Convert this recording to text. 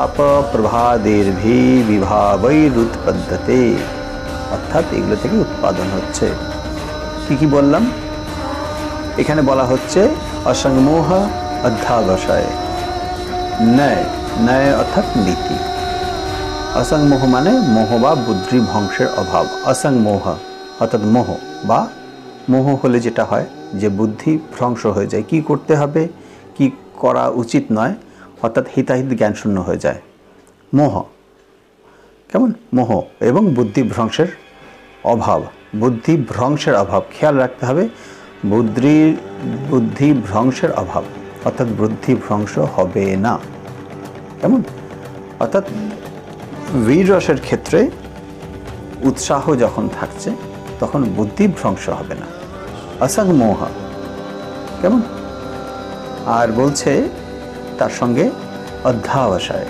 Up প্রভাদের্ভি বিভাবৈরুৎপদ্যতে, অর্থাৎ এগুলো থেকে উৎপাদন হচ্ছে। কি বললাম? এখানে বলা হচ্ছে অসংমোহ অধ্যাবসায়। ন্যায়, ন্যায় অর্থাৎ নীতি। অসংমোহ মানে মোহ বা বুদ্ধি ভ্রংশের অভাব। অসংমোহ অর্থাৎ মোহ, বা মোহ হলে যেটা হয় যে বুদ্ধি ভ্রংশ হয়ে যায়, কি করতে হবে কি করা উচিত নয়, অর্থাৎ হিতাহিত জ্ঞান শূন্য হয়ে যায়। মোহ, কেমন? মোহ এবং বুদ্ধি ভ্রংশের অভাব। বুদ্ধি ভ্রংশের অভাব, খেয়াল রাখতে হবে, বুদ্ধি ভ্রংশের অভাব, অর্থাৎ বুদ্ধি ভ্রংশ হবে না। কেমন? অর্থাৎ বীর রসের ক্ষেত্রে উৎসাহ যখন থাকছে তখন বুদ্ধি ভ্রংশ হবে না। অসংমোহ, কেমন? আর বলছে তার সঙ্গে অধ্যাবসায়।